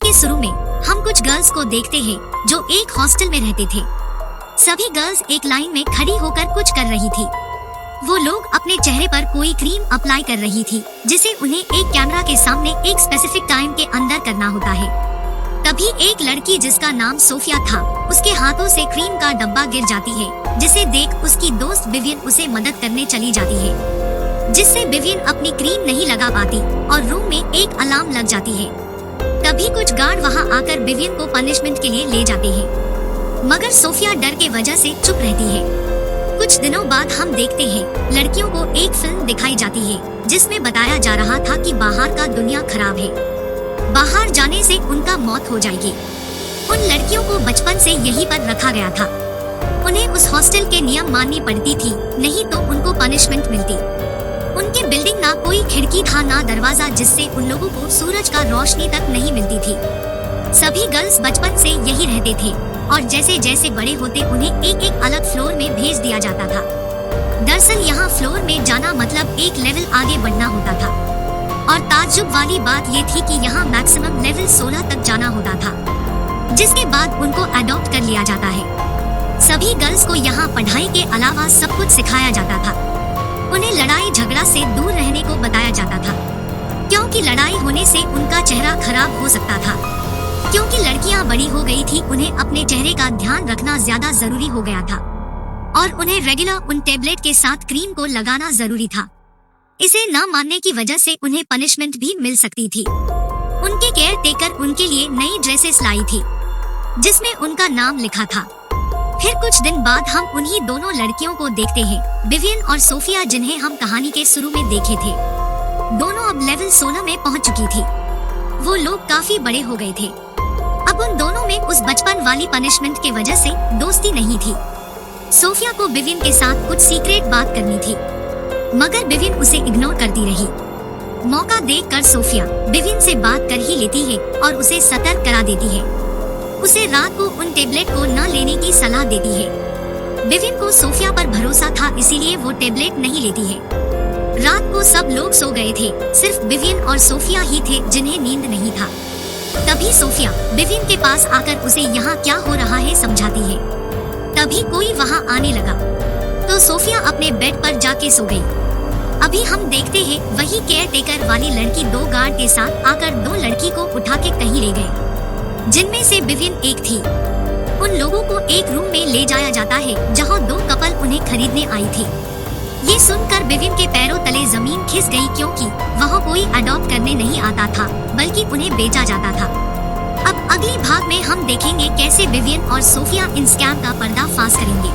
के शुरू में हम कुछ गर्ल्स को देखते हैं जो एक हॉस्टल में रहते थे। सभी गर्ल्स एक लाइन में खड़ी होकर कुछ कर रही थी। वो लोग अपने चेहरे पर कोई क्रीम अप्लाई कर रही थी जिसे उन्हें एक कैमरा के सामने एक स्पेसिफिक टाइम के अंदर करना होता है। तभी एक लड़की जिसका नाम सोफिया था, उसके हाथों से क्रीम का डब्बा गिर जाती है, जिसे देख उसकी दोस्त विवियन उसे मदद करने चली जाती है, जिससे विवियन अपनी क्रीम नहीं लगा पाती और रूम में एक अलार्म लग जाती है। तभी कुछ गार्ड वहां आकर विवियन को पनिशमेंट के लिए ले जाते हैं, मगर सोफिया डर के वजह से चुप रहती है। कुछ दिनों बाद हम देखते हैं लड़कियों को एक फिल्म दिखाई जाती है जिसमें बताया जा रहा था कि बाहर का दुनिया खराब है, बाहर जाने से उनका मौत हो जाएगी। उन लड़कियों को बचपन से यहीं पर रखा गया था। उन्हें उस हॉस्टल के नियम माननी पड़ती थी, नहीं तो उनको पनिशमेंट मिलती। उनके बिल्डिंग ना कोई खिड़की था ना दरवाजा, जिससे उन लोगों को सूरज का रोशनी तक नहीं मिलती थी। सभी गर्ल्स बचपन से यही रहते थे और जैसे जैसे बड़े होते उन्हें एक एक अलग फ्लोर में भेज दिया जाता था। दरअसल यहाँ फ्लोर में जाना मतलब एक लेवल आगे बढ़ना होता था और ताज्जुब वाली बात ये थी कि यहाँ मैक्सिमम लेवल 16 तक जाना होता था, जिसके बाद उनको अडॉप्ट कर लिया जाता है। सभी गर्ल्स को यहाँ पढ़ाई के अलावा सब कुछ सिखाया जाता था। उन्हें लड़ाई झगड़ा से दूर रहने को बताया जाता था, क्योंकि लड़ाई होने से उनका चेहरा खराब हो सकता था। क्योंकि लड़कियां बड़ी हो गई थी, उन्हें अपने चेहरे का ध्यान रखना ज्यादा जरूरी हो गया था और उन्हें रेगुलर उन टेबलेट के साथ क्रीम को लगाना जरूरी था। इसे न मानने की वजह से उन्हें पनिशमेंट भी मिल सकती थी। उनके केयर टेकर उनके लिए नई ड्रेसेस लाई थी जिसमें उनका नाम लिखा था। फिर कुछ दिन बाद हम उन्हीं दोनों लड़कियों को देखते हैं, विवियन और सोफिया, जिन्हें हम कहानी के शुरू में देखे थे। दोनों अब लेवल 16 में पहुंच चुकी थी। वो लोग काफी बड़े हो गए थे। अब उन दोनों में उस बचपन वाली पनिशमेंट के वजह से दोस्ती नहीं थी। सोफिया को विवियन के साथ कुछ सीक्रेट बात करनी थी, मगर विवियन उसे इग्नोर करती रही। मौका देखकर सोफिया विवियन से बात कर ही लेती है और उसे सतर्क करा देती है। उसे रात को उन टेबलेट को न लेने की सलाह देती है। विवियन को सोफिया पर भरोसा था, इसीलिए वो टेबलेट नहीं लेती है। रात को सब लोग सो गए थे, सिर्फ विवियन और सोफिया ही थे जिन्हें नींद नहीं था। तभी सोफिया विवियन के पास आकर उसे यहाँ क्या हो रहा है समझाती है। तभी कोई वहाँ आने लगा तो सोफिया अपने बेड पर जाके सो गई। अभी हम देखते हैं वही केयर टेकर वाली लड़की दो गार्ड के साथ आकर दो लड़की को उठा के कहीं ले गए, जिनमें से विवियन एक थी। उन लोगों को एक रूम में ले जाया जाता है जहाँ दो कपल उन्हें खरीदने आई थी। ये सुनकर विवियन के पैरों तले जमीन खिस गई, क्योंकि वहाँ कोई अडॉप्ट करने नहीं आता था, बल्कि उन्हें बेचा जाता था। अब अगले भाग में हम देखेंगे कैसे विवियन और सोफिया इन स्कैम का पर्दाफाश करेंगे।